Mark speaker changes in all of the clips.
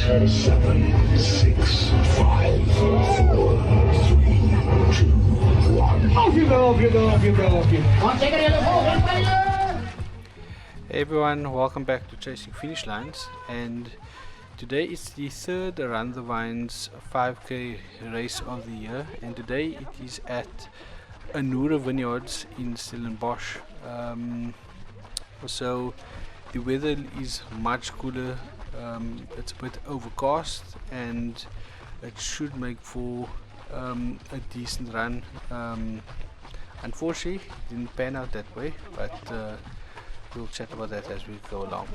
Speaker 1: 7, 6, 5, 4, 3, 2, 1. Off you go, off you go, off you go, off you go. 1 second, yellow ball, fire!
Speaker 2: Hey everyone, welcome back to Chasing Finish Lines, and today is the third Run the Vines 5k race of the year, and today it is at Anura Vineyards in Stellenbosch. So the weather is much cooler, it's a bit overcast, and it should make for a decent run. Unfortunately it didn't pan out that way, but we'll chat about that as we go along.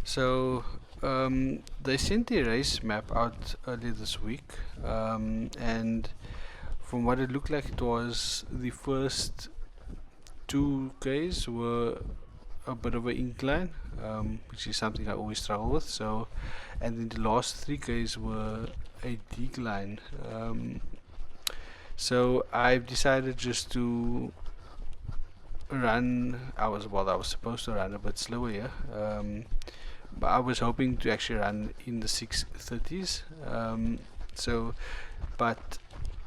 Speaker 2: So they sent the race map out earlier this week, and from what it looked like, it was the first 2Ks were a bit of an incline, which is something I always struggle with. So, and then the last 3Ks were a decline. So I've decided just to run. I was supposed to run a bit slower here, but I was hoping to actually run in the 6:30s. So, but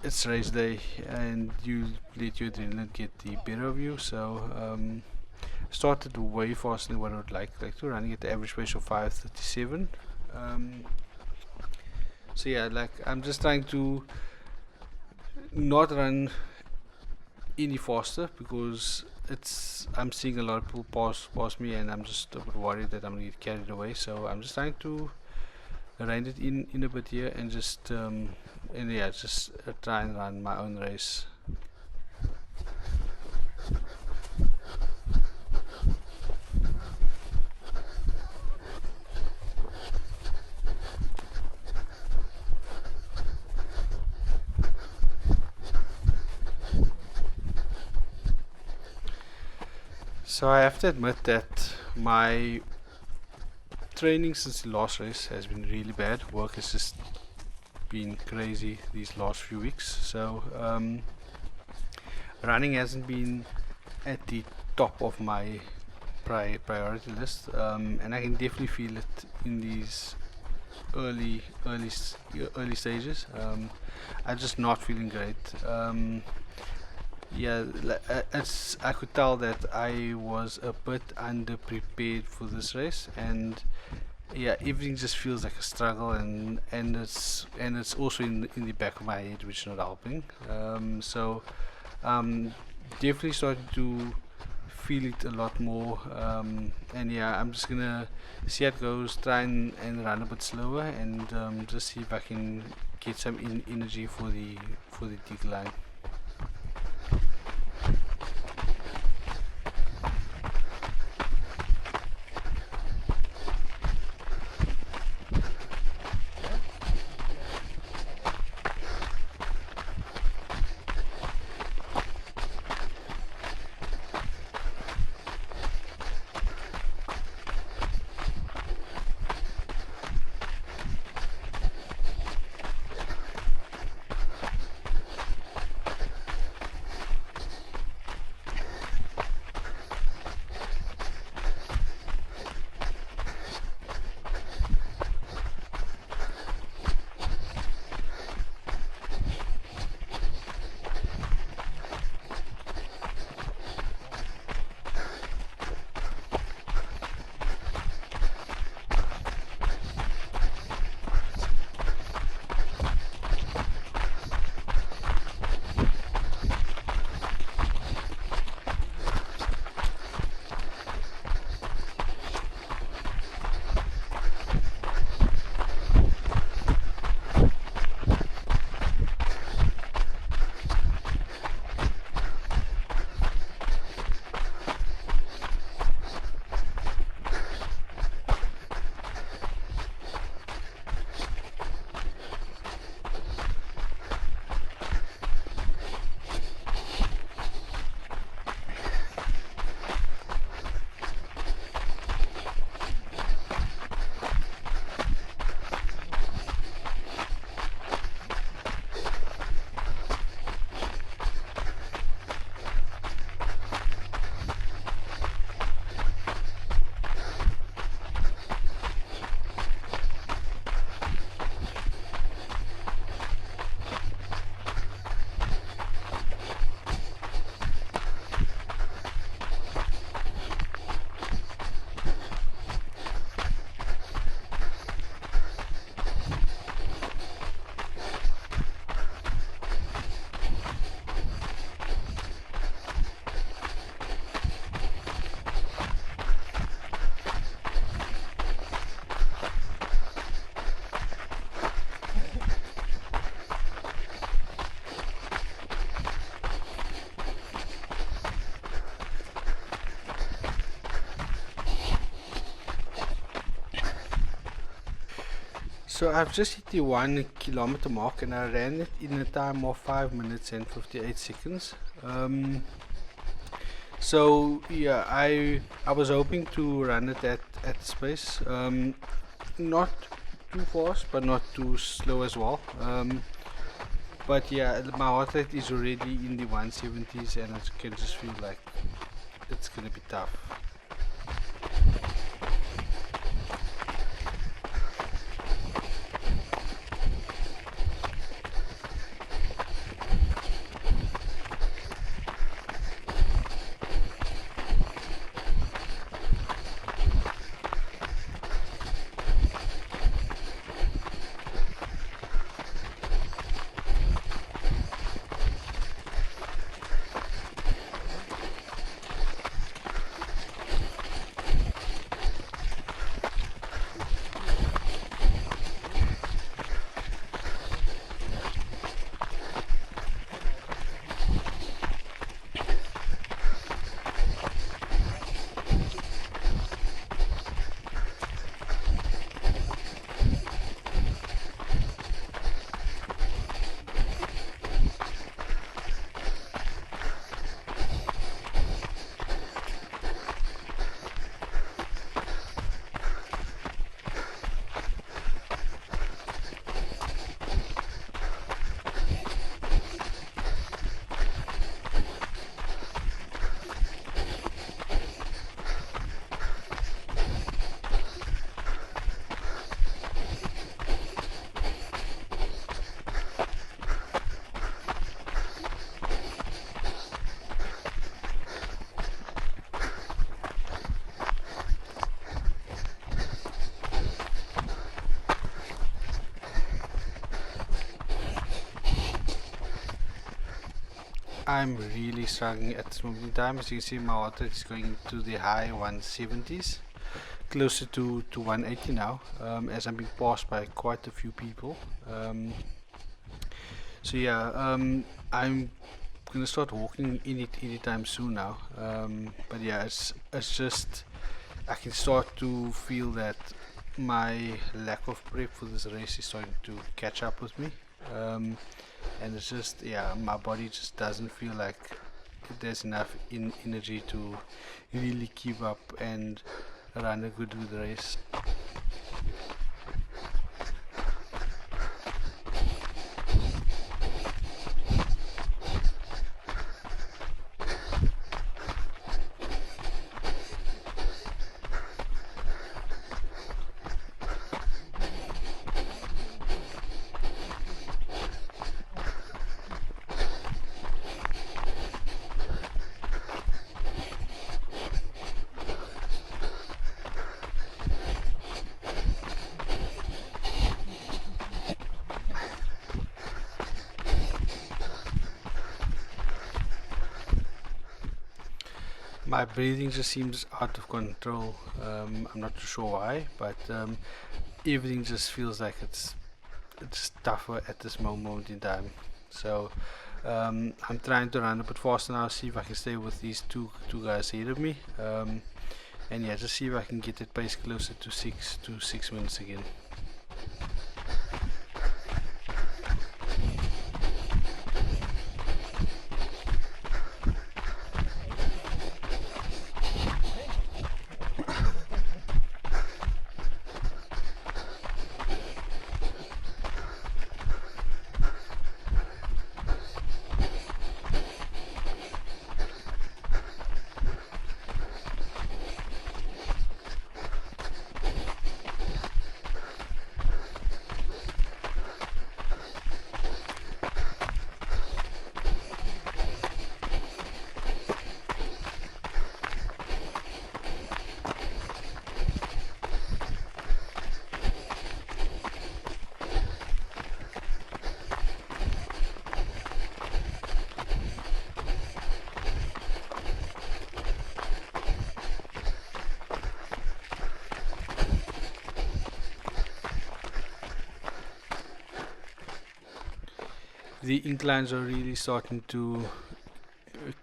Speaker 2: it's race day and you let your adrenaline get the better of you, so started way faster than what I would like to, running at the average pace of 5:37. So yeah, like I'm just trying to not run any faster because I'm seeing a lot of people pass me, and I'm just a bit worried that I'm gonna get carried away. So I'm just trying to rein it in a bit here and just try and run my own race. So I have to admit that my training since the last race has been really bad. Work has just been crazy these last few weeks, so running hasn't been at the top of my priority list, and I can definitely feel it in these early stages. I'm just not feeling great. Yeah, I could tell that I was a bit underprepared for this race, and yeah, everything just feels like a struggle, and it's also in the back of my head, which is not helping. So definitely starting to feel it a lot more, and yeah, I'm just gonna see how it goes, try and run a bit slower, and just see if I can get some energy for the decline. So I've just hit the 1 kilometer mark and I ran it in a time of 5 minutes and 58 seconds. So yeah, I was hoping to run it at this pace, not too fast but not too slow as well. But yeah, my heart rate is already in the 170s and I can just feel like it's gonna be tough. I'm really struggling at this moment in time. As you can see, my heart rate is going into the high 170s, closer to 180 now, as I'm being passed by quite a few people. So yeah, I'm gonna start walking in it anytime soon now. But yeah, it's just I can start to feel that my lack of prep for this race is starting to catch up with me. And it's just, yeah, my body just doesn't feel like there's enough energy to really keep up and run a good race. My breathing just seems out of control. I'm not too sure why, but everything just feels like it's tougher at this moment in time. So I'm trying to run a bit faster now, see if I can stay with these two guys ahead of me, and yeah, just see if I can get that pace closer to 6 minutes again. The inclines are really starting to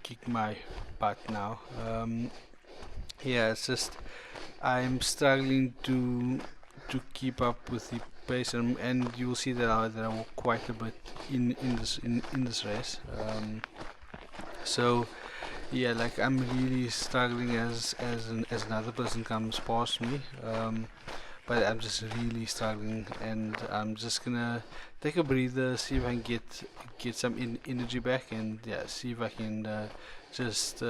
Speaker 2: kick my butt now. Yeah, it's just I'm struggling to keep up with the pace, and you will see that I walk quite a bit in this race. So yeah, like I'm really struggling as another person comes past me. But I'm just really struggling, and I'm just gonna take a breather, see if I can get some energy back, and yeah, see if I can just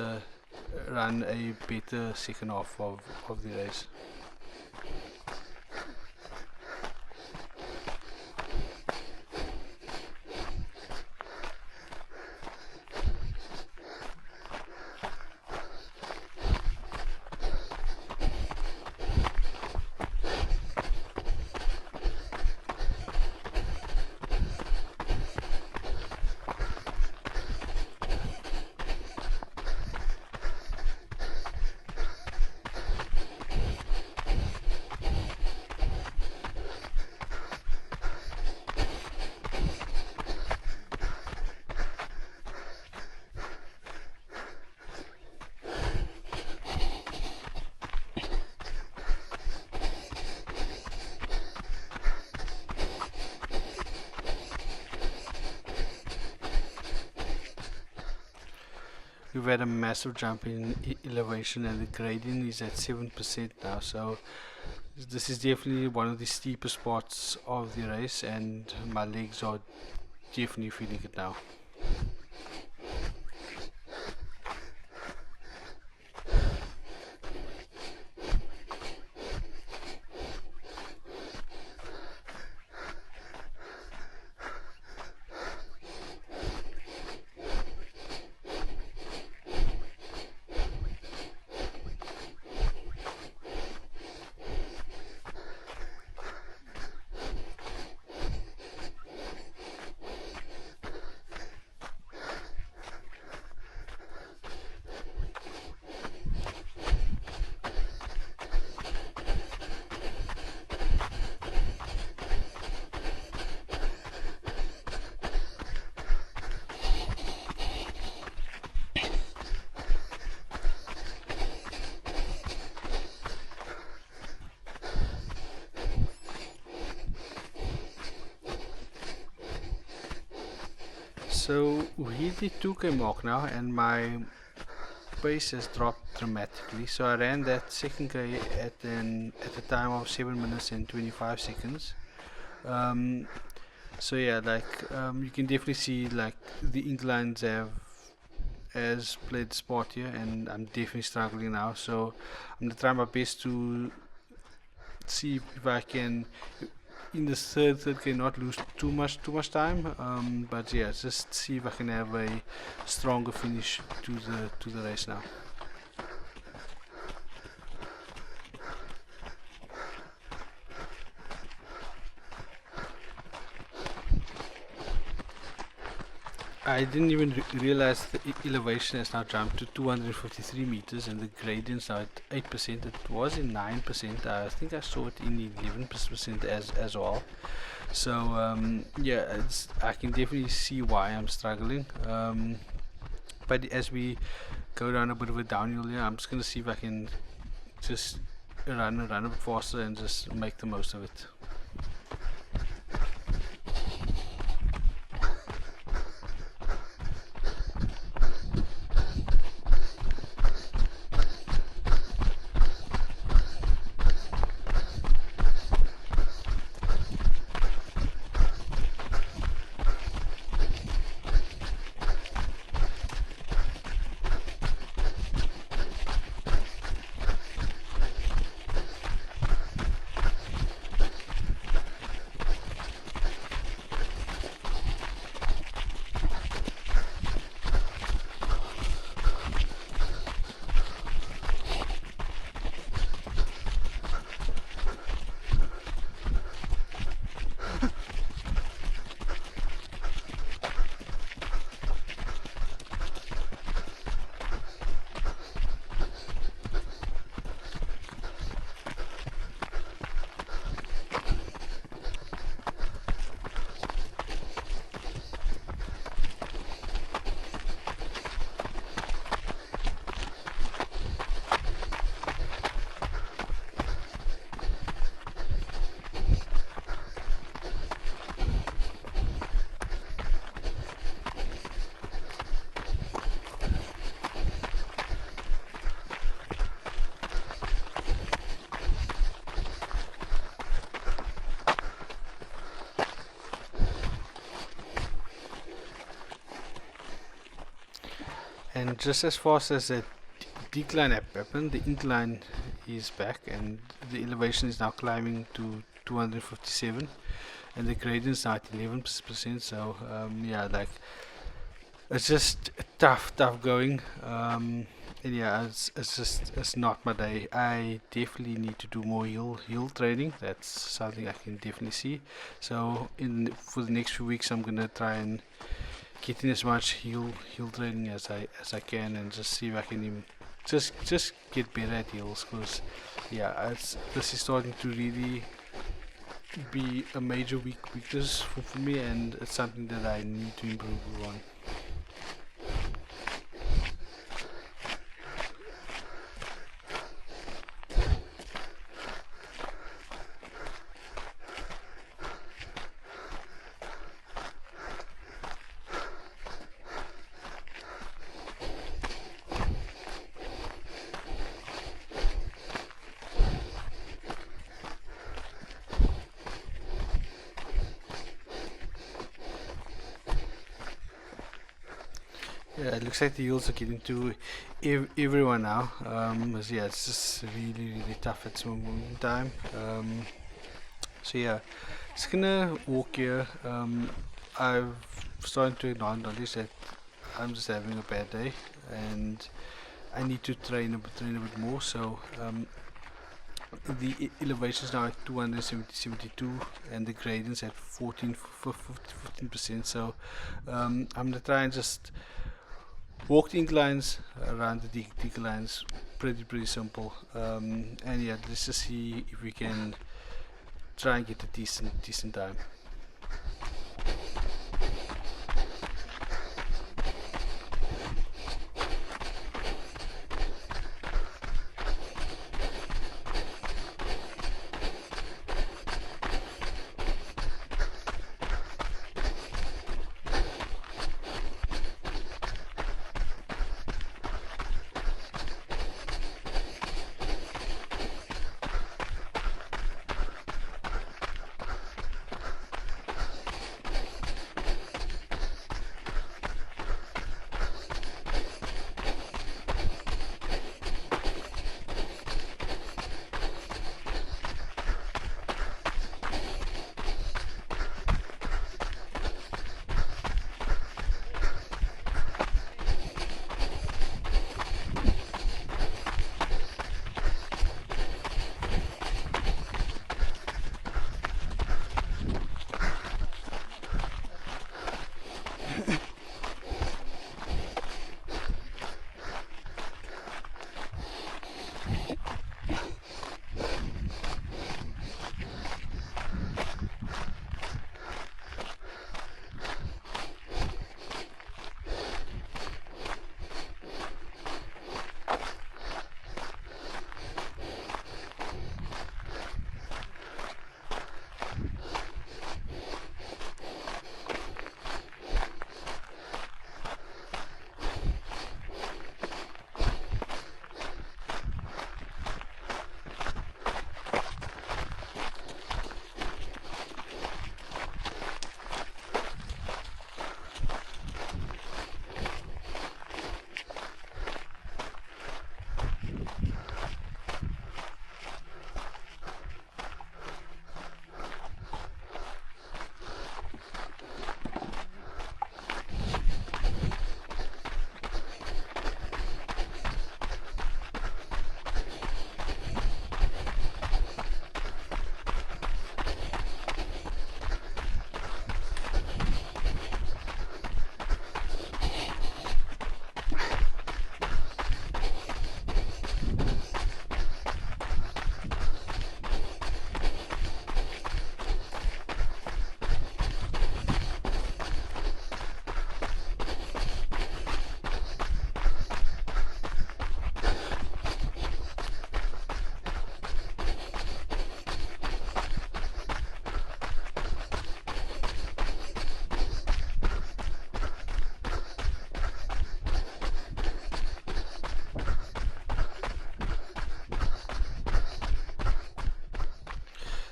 Speaker 2: run a better second half of the race. We've had a massive jump in elevation, and the gradient is at 7% now, so this is definitely one of the steepest parts of the race, and my legs are definitely feeling it now. So we hit the 2k mark now, and my pace has dropped dramatically. So I ran that second k at a time of 7 minutes and 25 seconds. So yeah, like you can definitely see like the inclines has played this part here, and I'm definitely struggling now. So I'm gonna try my best to see if I can in the third k not lose too much time. But yeah, just see if I can have a stronger finish to the race now. I didn't even realize the elevation has now jumped to 253 meters, and the gradient's now at 8%. It was in 9%. I think I saw it in 11% as well. So yeah, I can definitely see why I'm struggling. But as we go down a bit of a downhill here, I'm just gonna see if I can just run a bit faster and just make the most of it. And just as fast as that decline happened, the incline is back, and the elevation is now climbing to 257, and the gradient is now at 11%. So yeah, like it's just tough going. And yeah, it's not my day. I definitely need to do more hill training. That's something I can definitely see. So for the next few weeks, I'm gonna try and get in as much hill training as I can, and just see if I can even just get better at hills. Because yeah, this is starting to really be a major weakness for me, and it's something that I need to improve on. Yeah, it looks like the hills are getting to everyone now. Yeah, it's just really tough at some moment in time. So yeah, just gonna walk here. I've started to acknowledge that I'm just having a bad day, and I need to train a bit more. So the elevation is now at 272, and the gradient's at 15%. So I'm gonna try and just walk the inclines around the declines. Pretty simple. And yeah, let's just see if we can try and get a decent time.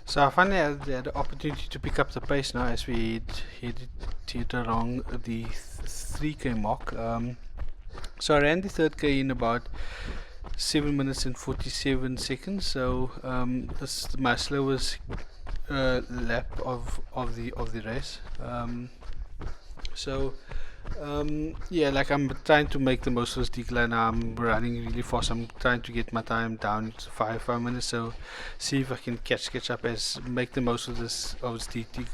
Speaker 2: So I finally had the opportunity to pick up the pace now as we headed along the 3k mark. So I ran the third K in about 7 minutes and 47 seconds. So this is my slowest lap of the race. So yeah, like I'm trying to make the most of this decline. I'm running really fast. I'm trying to get my time down to 5 minutes. So see if I can catch up as make the most of this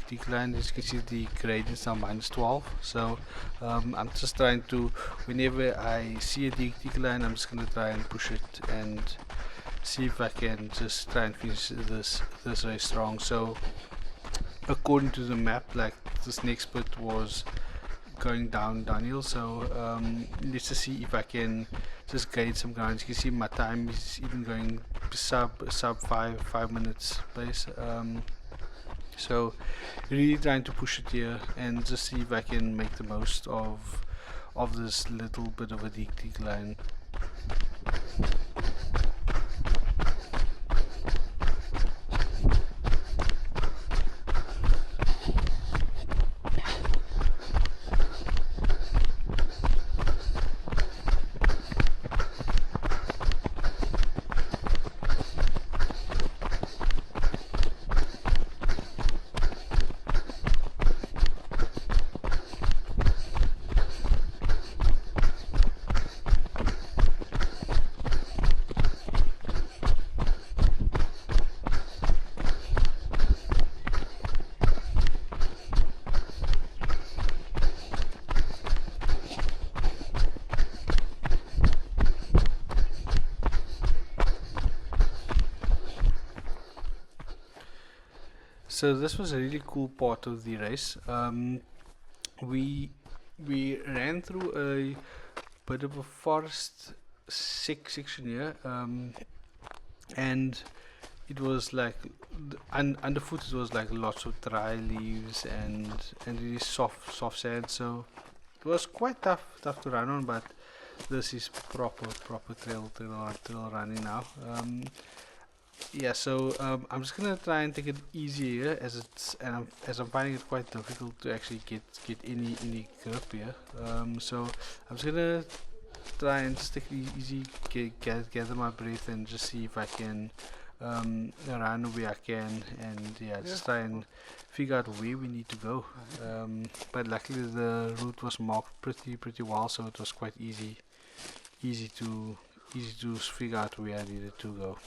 Speaker 2: decline. As you can see, the grade is now -12. So I'm just trying to, whenever I see a decline, I'm just gonna try and push it and see if I can just try and finish this race strong. So according to the map, like this next bit was going downhill, so let's just see if I can just gain some ground. You can see my time is even going sub 5 minutes pace. So really trying to push it here and just see if I can make the most of this little bit of a decline. So this was a really cool part of the race. We ran through a bit of a forest section here, and it was like underfoot. It was like lots of dry leaves and really soft sand. So it was quite tough to run on, but this is proper trail running now. Yeah, so I'm just gonna try and take it easier as I'm finding it quite difficult to actually get any grip here. So I'm just gonna try and just take it easy, gather my breath, and just see if I can run where I can, and yeah, just try and figure out where we need to go. But luckily the route was marked pretty well, so it was quite easy to figure out where I needed to go.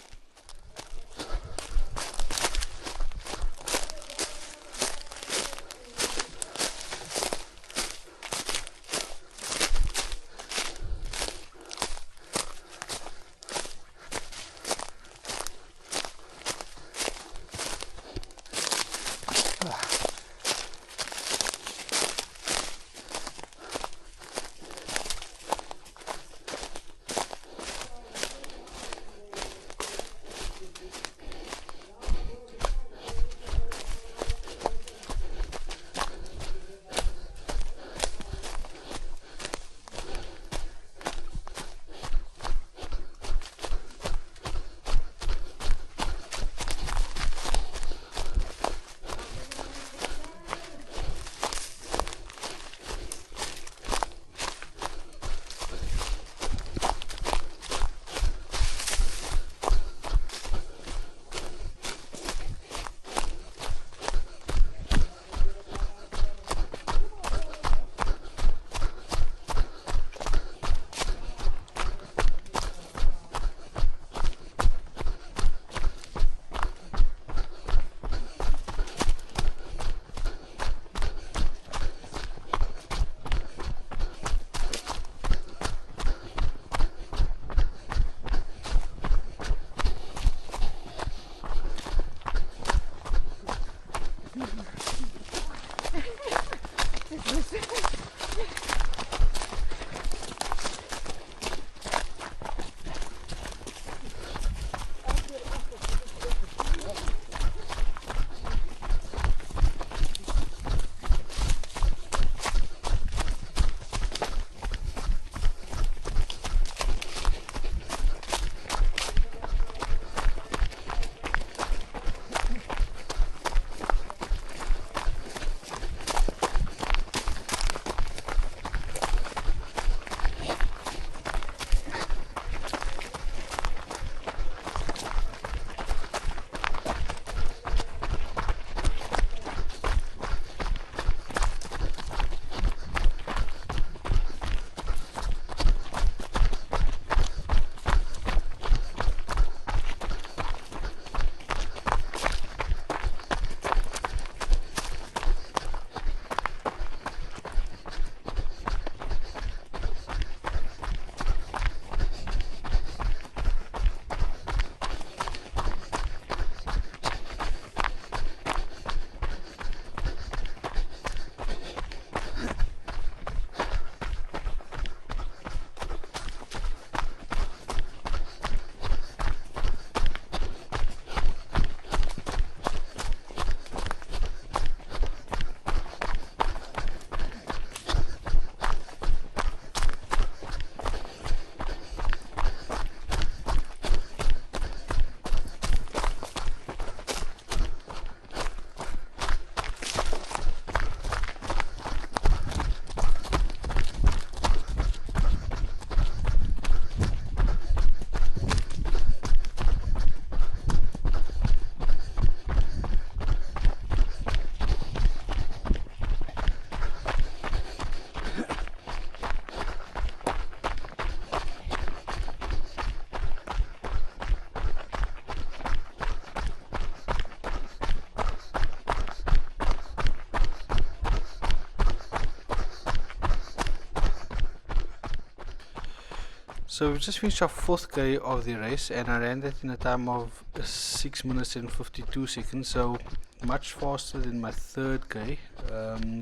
Speaker 2: So we've just finished our 4th K of the race, and I ran that in a time of 6 minutes and 52 seconds, so much faster than my 3rd K.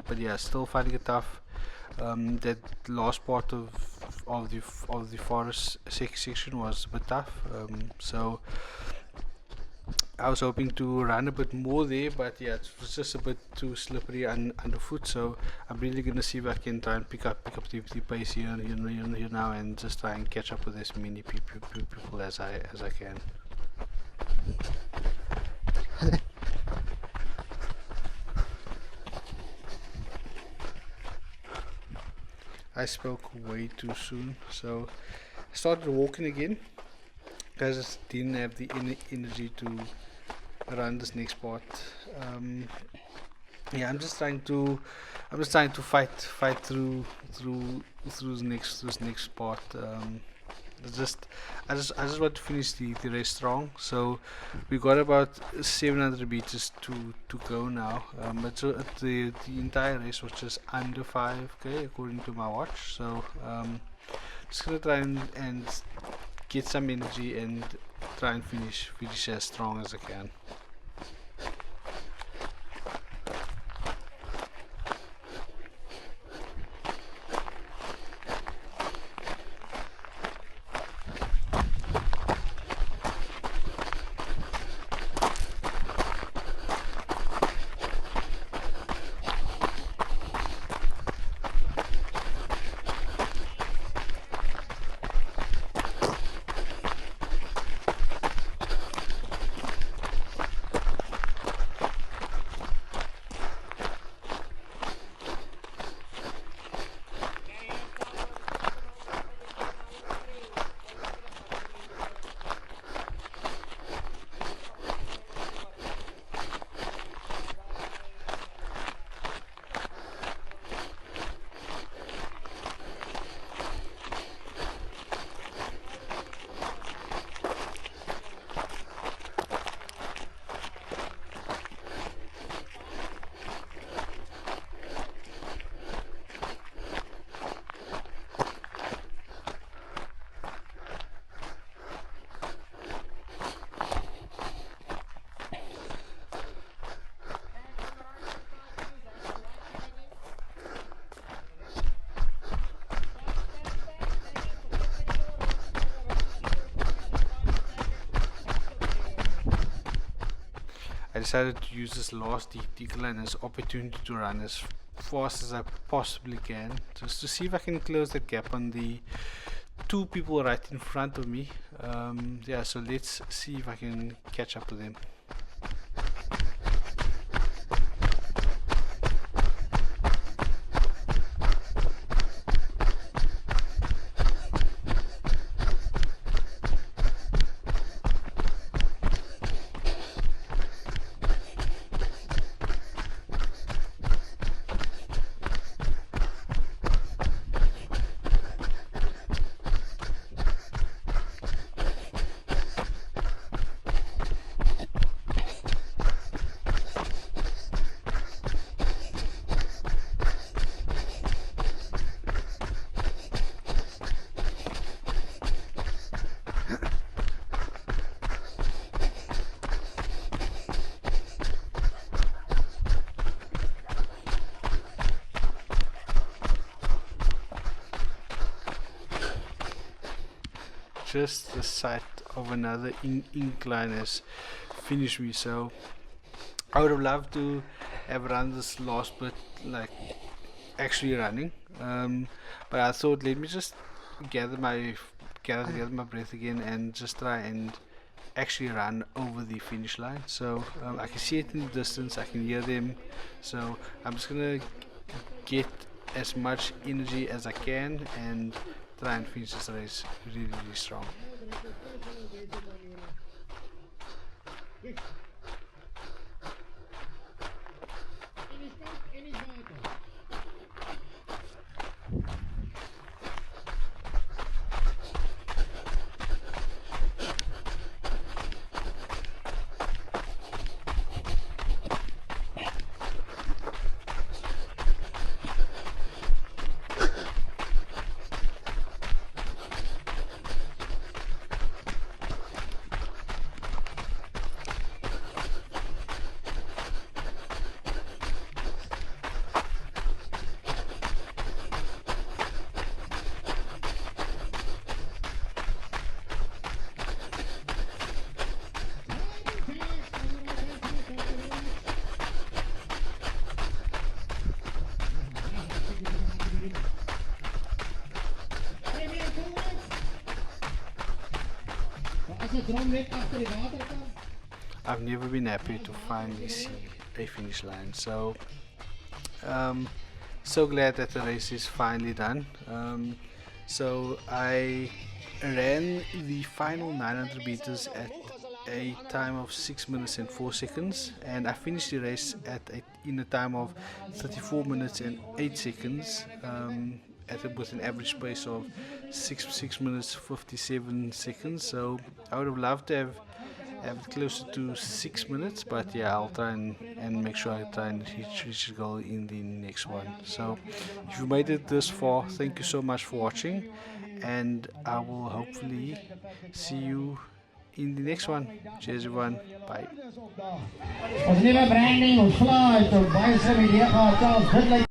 Speaker 2: But yeah, still finding it tough. That last part of the forest section was a bit tough. So I was hoping to run a bit more there, but yeah, it was just a bit too slippery underfoot. So I'm really gonna see if I can try and pick up the pace here now, and just try and catch up with as many people as I can. I spoke way too soon, so I started walking again because I just didn't have the energy to run this next part. Yeah, I'm just trying to fight through this next part. I just want to finish the race strong. So we got about 700 meters to go now. But so the entire race was just under 5K according to my watch. So just gonna try and get some energy and try and finish as strong as I can. I decided to use this last decline as opportunity to run as fast as I possibly can, just to see if I can close that gap on the 2 people right in front of me. Yeah, so let's see if I can catch up to them. Just the sight of another incline has finished me, so I would have loved to have run this last bit like actually running, but I thought let me just gather together my breath again and just try and actually run over the finish line. So I can see it in the distance, I can hear them, so I'm just gonna get as much energy as I can and try and finish this race really strong. I've never been happy to finally see a finish line. So so glad that the race is finally done. So I ran the final 900 meters at a time of 6 minutes and 4 seconds, and I finished the race in a time of 34 minutes and 8 seconds, with an average pace of 6 minutes 57 seconds. So I would have loved to have it closer to 6 minutes, but yeah, I'll try and make sure I try and reach the goal in the next one. So if you made it this far, thank you so much for watching, and I will hopefully see you in the next one. Cheers everyone, bye.
Speaker 3: Ons nuwe branding, ons slaai tot baie se media gehad.